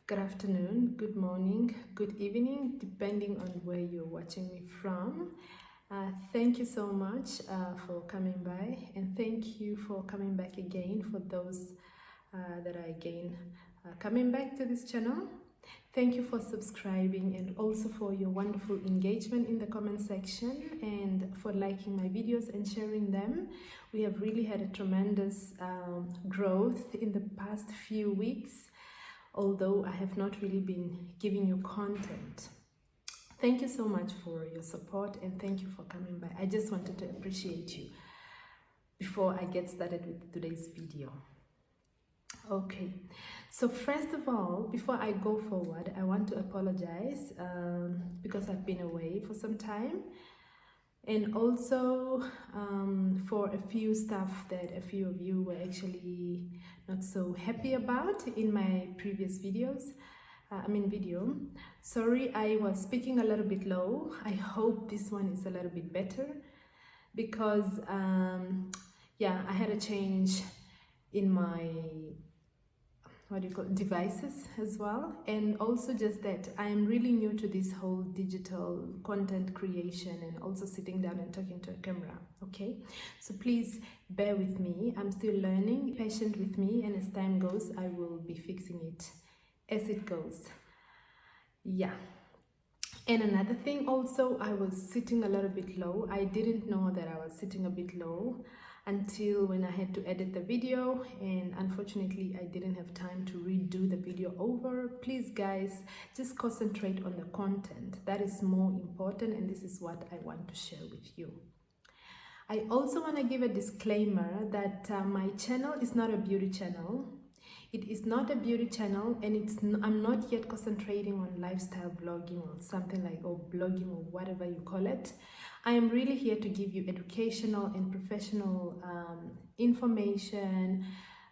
Good afternoon, good morning, good evening, depending on where you're watching me from. Thank you so much for coming by, and thank you for coming back again for those that are again coming back to this channel. Thank you for subscribing and also for your wonderful engagement in the comment section and for liking my videos and sharing them. We have really had a tremendous growth in the past few weeks, although I have not really been giving you content. Thank you so much for your support and thank you for coming by. I just wanted to appreciate you before I get started with today's video. Okay, so first of all, before I go forward, I want to apologize because I've been away for some time, and also for a few stuff that a few of you were actually not so happy about in my previous videos. Video. Sorry, I was speaking a little bit low. I hope this one is a little bit better because I had a change in my devices as well, and also just that I am really new to this whole digital content creation and also sitting down and talking to a camera. Okay, so please bear with me. I'm still learning. Be patient with me, and as time goes I will be fixing it as it goes. And another thing also, I was sitting a little bit low. I didn't know that I was sitting a bit low until when I had to edit the video, and unfortunately I didn't have time to redo the video over. Please guys, just concentrate on the content. That is more important, and this is what I want to share with you. I also want to give a disclaimer that my channel is not a beauty channel. It is not a beauty channel, and I'm not yet concentrating on lifestyle blogging or something like, or blogging or whatever you call it. I am really here to give you educational and professional information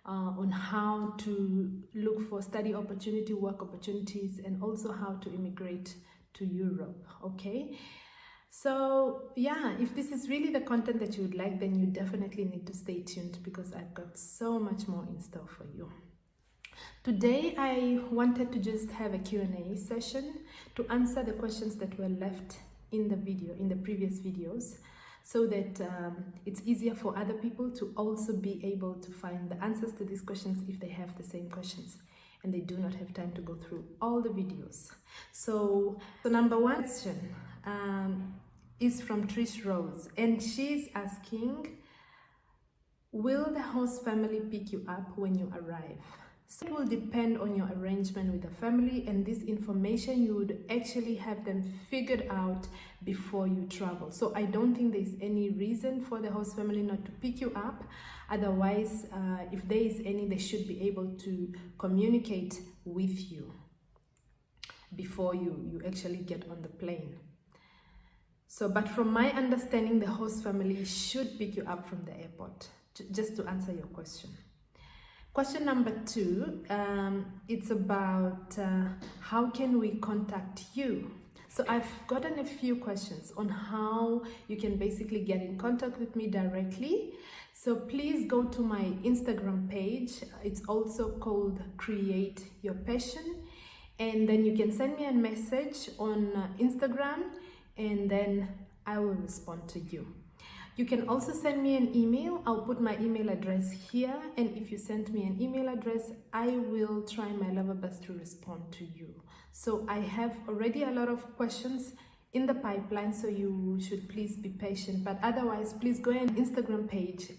on how to look for study opportunity, work opportunities, and also how to immigrate to Europe. Okay, so yeah, if this is really the content that you would like, then you definitely need to stay tuned because I've got so much more in store for you. Today I wanted to just have a Q&A session to answer the questions that were left in the previous videos, so that it's easier for other people to also be able to find the answers to these questions if they have the same questions and they do not have time to go through all the videos. So number one question is from Trish Rose, and she's asking, will the host family pick you up when you arrive? So it will depend on your arrangement with the family, and this information you would actually have them figured out before you travel. So I don't think there's any reason for the host family not to pick you up. Otherwise, if there is any, they should be able to communicate with you before you actually get on the plane. So, but from my understanding, the host family should pick you up from the airport, just to answer your question. Question number two, it's about how can we contact you? So I've gotten a few questions on how you can basically get in contact with me directly. So please go to my Instagram page. It's also called Create Your Passion. And then you can send me a message on Instagram, and then I will respond to you. You can also send me an email. I'll put my email address here, and if you send me an email address, I will try my level best to respond to you. So I have already a lot of questions in the pipeline, so you should please be patient. But otherwise, please go on Instagram page,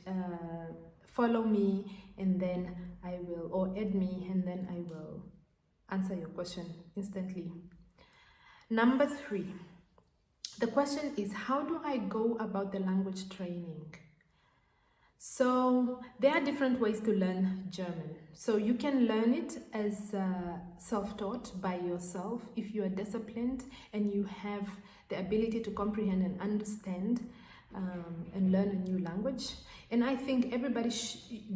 follow me, and then I will, or add me, and then I will answer your question instantly. Number three. The question is, how do I go about the language training? So there are different ways to learn German. So you can learn it as self-taught by yourself if you are disciplined and you have the ability to comprehend and understand and learn a new language. And I think everybody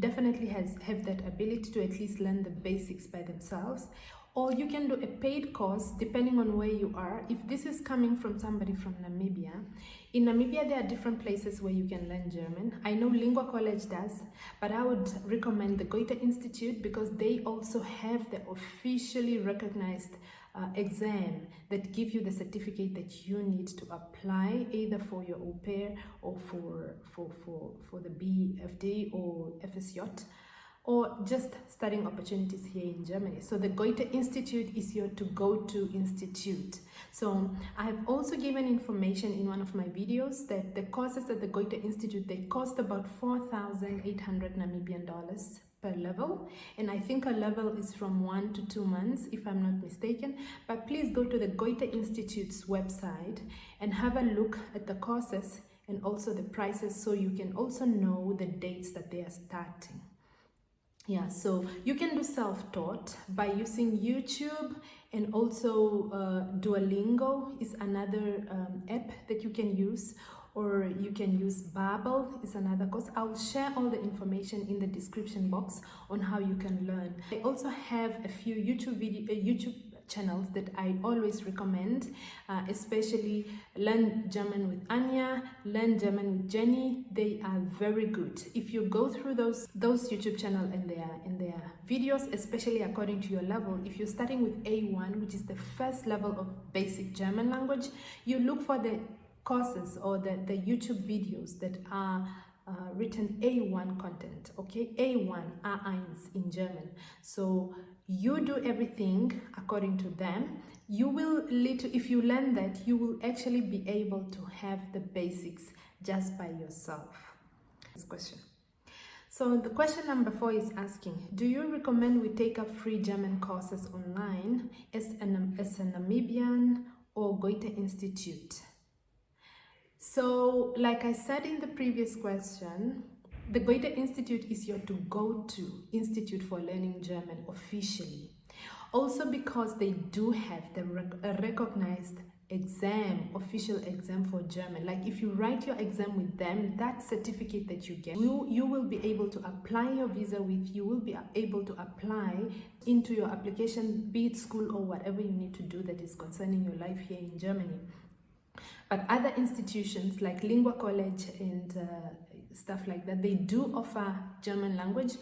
definitely have that ability to at least learn the basics by themselves. or you can do a paid course depending on where you are. If this is coming from somebody from Namibia, in Namibia there are different places where you can learn German. I know Lingua College does, but I would recommend the Goethe Institute because they also have the officially recognized exam that give you the certificate that you need to apply either for your au pair or for the BFD or FSJ, or just studying opportunities here in Germany. So the Goethe Institute is your to-go-to institute. So I have also given information in one of my videos that the courses at the Goethe Institute, they cost about 4,800 Namibian dollars per level, and I think a level is from 1 to 2 months if I'm not mistaken. But please go to the Goethe Institute's website and have a look at the courses and also the prices, so you can also know the dates that they are starting. Yeah, so you can do self-taught by using YouTube, and also Duolingo is another app that you can use, or you can use Babbel is another course. I'll share all the information in the description box on how you can learn. I also have a few YouTube channels that I always recommend, especially Learn German with Anya, Learn German with Jenny. They are very good. If you go through those YouTube channels and their videos, especially according to your level, if you're starting with A1, which is the first level of basic German language, you look for the courses or the YouTube videos that are written A1 content, okay? A1, A1 in German. So you do everything according to them. You will if you learn that, you will actually be able to have the basics just by yourself. This question. So the question number 4 is asking, do you recommend we take up free German courses online as a Namibian or Goethe Institute? So, like I said in the previous question, the Goethe Institute is your to-go-to institute for learning German officially. Also because they do have a recognized exam, official exam for German. Like if you write your exam with them, that certificate that you get, you will be able to apply your visa with, you will be able to apply into your application, be it school or whatever you need to do that is concerning your life here in Germany. But other institutions like Lingua College and stuff like that, they do offer German language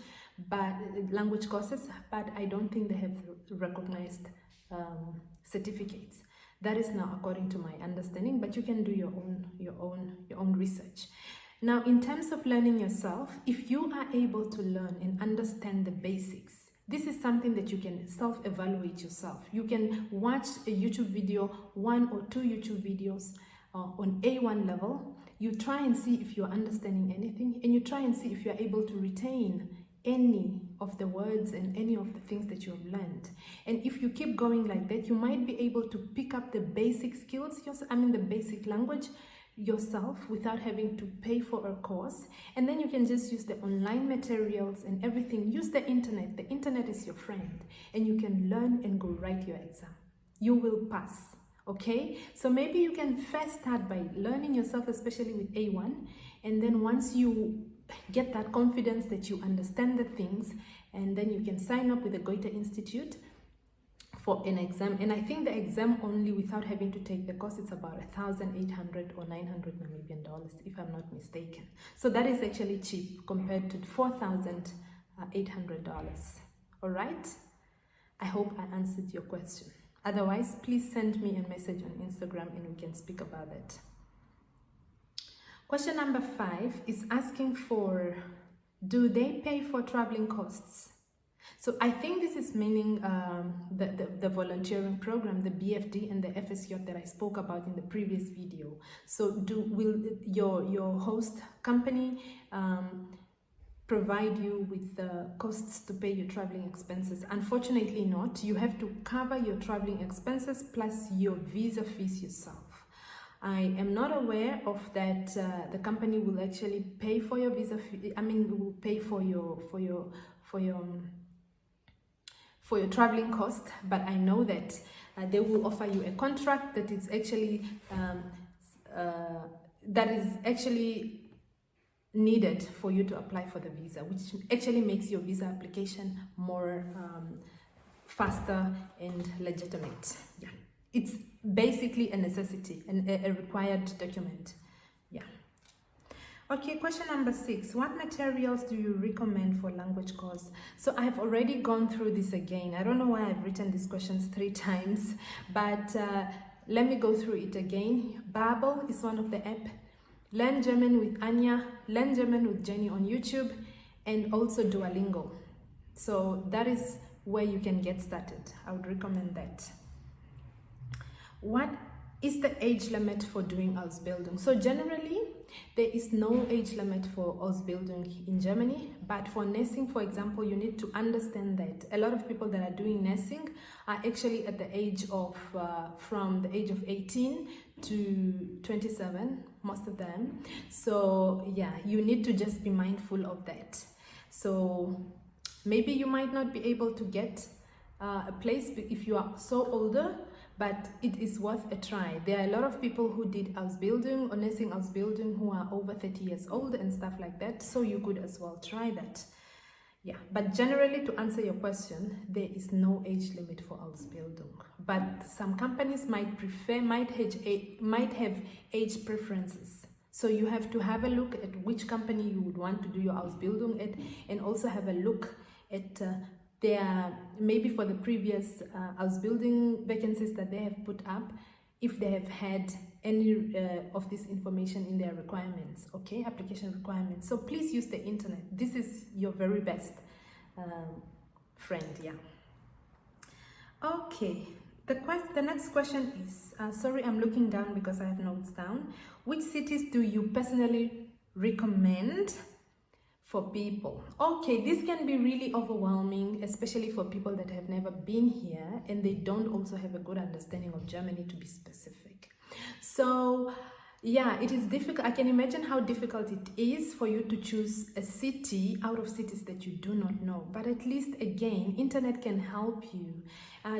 courses, but I don't think they have recognized certificates. That is now according to my understanding, but you can do your own research. Now, in terms of learning yourself, if you are able to learn and understand the basics, this is something that you can self-evaluate yourself. You can watch a YouTube video, 1 or 2 YouTube videos on A1 level. You try and see if you're understanding anything, and you try and see if you're able to retain any of the words and any of the things that you have learned. And if you keep going like that, you might be able to pick up the basic skills, the basic language yourself without having to pay for a course. And then you can just use the online materials and everything. Use the internet. The internet is your friend, and you can learn and go write your exam. You will pass. Okay, so maybe you can first start by learning yourself, especially with A1, and then once you get that confidence that you understand the things, and then you can sign up with the Goethe Institute for an exam. And I think the exam only, without having to take the course, it's about 1,800 or 900 Namibian dollars, if I'm not mistaken. So that is actually cheap compared to $4,800. All right, I hope I answered your question. Otherwise, please send me a message on Instagram and we can speak about it. Question number 5 is asking for, do they pay for traveling costs? So I think this is meaning the volunteering program, the BFD and the FSJ that I spoke about in the previous video. So will your host company provide you with the costs to pay your traveling expenses? Unfortunately not. You have to cover your traveling expenses plus your visa fees yourself. I am not aware of that the company will actually pay for your visa fee. Will pay for your traveling cost, but I know that they will offer you a contract that is actually needed for you to apply for the visa, which actually makes your visa application more faster and legitimate. Yeah, it's basically a necessity and a required document. Yeah. Okay, question number 6. What materials do you recommend for language course? So I've already gone through this again. I don't know why I've written these questions 3 times, but let me go through it again. Babbel is one of the app. Learn German with Anya, Learn German with Jenny on YouTube, and also Duolingo. So that is where you can get started. I would recommend that. What is the age limit for doing Ausbildung? So generally, there is no age limit for Ausbildung in Germany, but for nursing, for example, you need to understand that a lot of people that are doing nursing are actually at the age of, from the age of 18 to 27, most of them. So yeah, you need to just be mindful of that. So maybe you might not be able to get a place if you are so older, but it is worth a try. There are a lot of people who did Ausbildung or nursing Ausbildung who are over 30 years old and stuff like that, so you could as well try that. Yeah, but generally, to answer your question, there is no age limit for Ausbildung, but some companies might have age preferences. So you have to have a look at which company you would want to do your Ausbildung at, and also have a look at maybe for the previous Ausbildung vacancies that they have put up, if they have had any of this information in their requirements, okay, application requirements. So please use the internet. This is your very best friend, yeah. Okay, the next question is, sorry, I'm looking down because I have notes down. Which cities do you personally recommend for people? Okay, this can be really overwhelming, especially for people that have never been here and they don't also have a good understanding of Germany, to be specific. So yeah, it is difficult. I can imagine how difficult it is for you to choose a city out of cities that you do not know, but at least, again, internet can help you.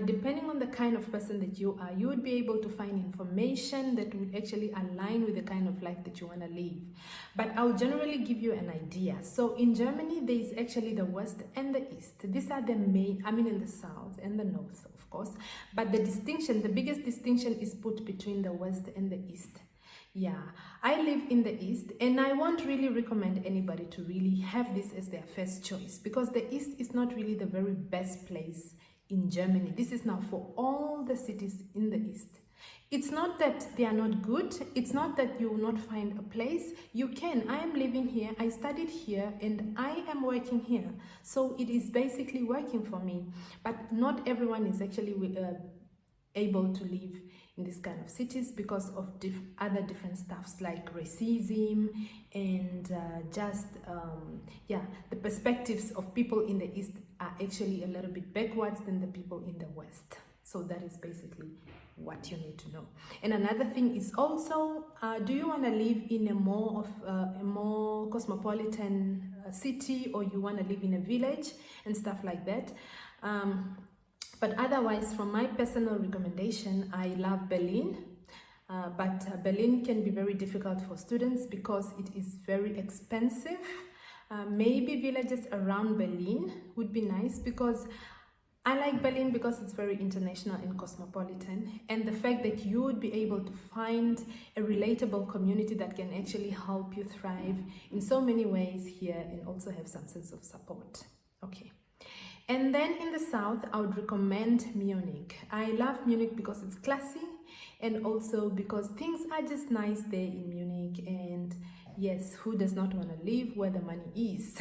Depending on the kind of person that you are, you would be able to find information that would actually align with the kind of life that you want to live. But I'll generally give you an idea. So in Germany, there is actually the West and the East. These are the main, I mean in the South and the North, of course. But the biggest distinction is put between the West and the East. Yeah, I live in the East, and I won't really recommend anybody to really have this as their first choice, because the East is not really the very best place in Germany. This is now for all the cities in the East. It's not that they are not good. It's not that you will not find a place. You can. I am living here. I studied here and I am working here. So it is basically working for me. But not everyone is actually able to live in this kind of cities because of other different stuffs like racism and the perspectives of people in the East are actually a little bit backwards than the people in the West. So that is basically what you need to know. And another thing is also, do you want to live in a more cosmopolitan city, or you want to live in a village and stuff like that? But otherwise, from my personal recommendation, I love Berlin. But Berlin can be very difficult for students because it is very expensive. Maybe villages around Berlin would be nice, because I like Berlin because it's very international and cosmopolitan, and the fact that you would be able to find a relatable community that can actually help you thrive in so many ways here and also have some sense of support. Okay. And then in the South, I would recommend Munich. I love Munich because it's classy, and also because things are just nice there in Munich. And yes, who does not want to live where the money is?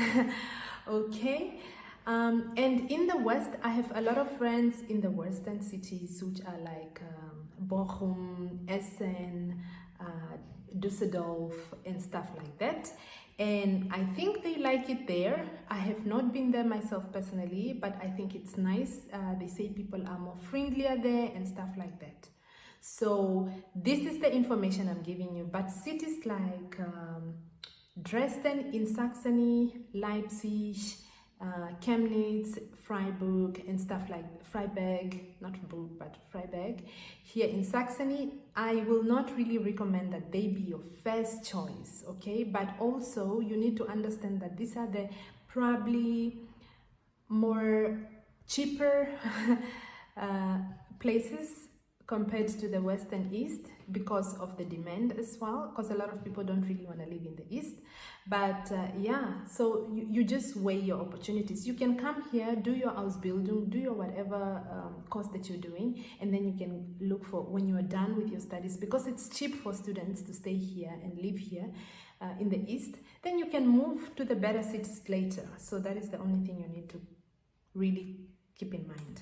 Okay. And in the West, I have a lot of friends in the Western cities, which are like Bochum, Essen, Düsseldorf, and stuff like that. And I think they like it there. I have not been there myself personally, but I think it's nice. They say people are more friendlier there and stuff like that. So this is the information I'm giving you. But cities like Dresden in Saxony, Leipzig, Chemnitz, Freiburg, and stuff like Freiberg, not Burg, but Freiberg, here in Saxony, I will not really recommend that they be your first choice, okay? But also, you need to understand that these are the probably more cheaper places compared to the West and East because of the demand as well, because a lot of people don't really want to live in the East. But yeah, so you just weigh your opportunities. You can come here, do your house building, do your whatever course that you're doing, and then you can look for, when you are done with your studies, because it's cheap for students to stay here and live here in the East, then you can move to the better cities later. So that is the only thing you need to really keep in mind.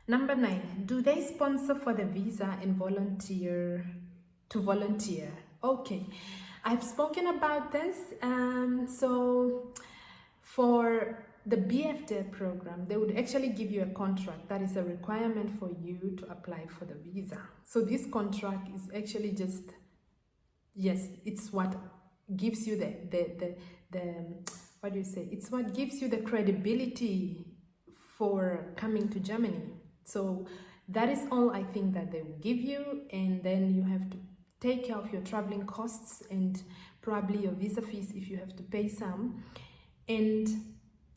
Number 9, do they sponsor for the visa and volunteer? Okay, I've spoken about this. So for the BFD program, they would actually give you a contract that is a requirement for you to apply for the visa. So this contract is actually just, yes, it's what gives you the what do you say? It's what gives you the credibility for coming to Germany. So that is all I think that they will give you, and then you have to take care of your traveling costs and probably your visa fees if you have to pay some. And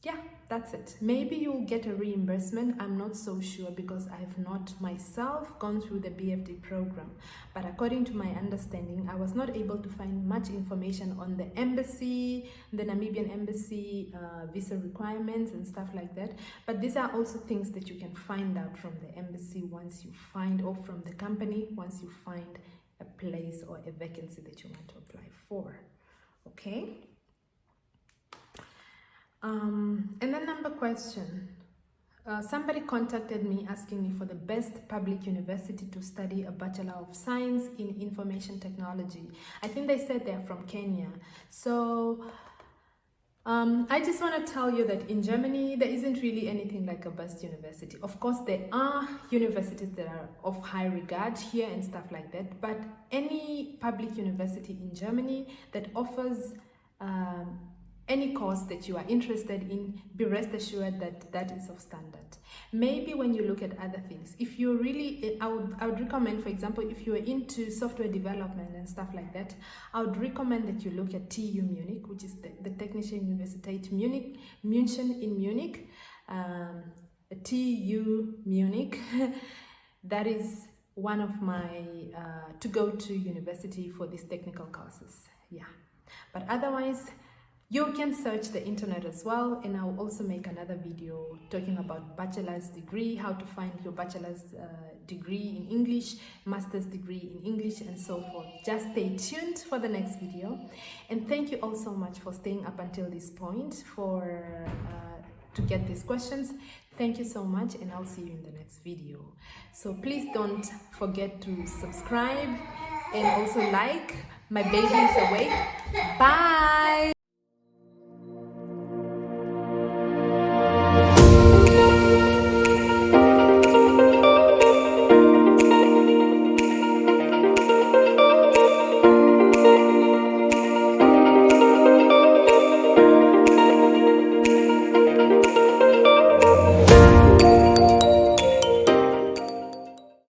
yeah, that's it. Maybe you'll get a reimbursement. I'm not so sure because I have not myself gone through the BFD program. But according to my understanding, I was not able to find much information on the embassy, the Namibian embassy visa requirements and stuff like that. But these are also things that you can find out from the embassy once you find, or from the company once you find a place or a vacancy that you want to apply for. Okay? And then number question. Somebody contacted me asking me for the best public university to study a Bachelor of Science in Information Technology. I think they said they're from Kenya. So I just want to tell you that in Germany, there isn't really anything like a best university. Of course, there are universities that are of high regard here and stuff like that, but any public university in Germany that offers any course that you are interested in, be rest assured that that is of standard. Maybe when you look at other things, if you're really, I would recommend, for example, if you're into software development and stuff like that, I would recommend that you look at TU Munich, which is the Technische Universität Munich, München in Munich, TU Munich. That is one of my to go to university for these technical courses. Yeah, but otherwise, you can search the internet as well, and I'll also make another video talking about bachelor's degree, how to find your bachelor's degree in English, master's degree in English, and so forth. Just stay tuned for the next video, and thank you all so much for staying up until this point for to get these questions. Thank you so much, and I'll see you in the next video. So please don't forget to subscribe and also like. My baby is awake. Bye.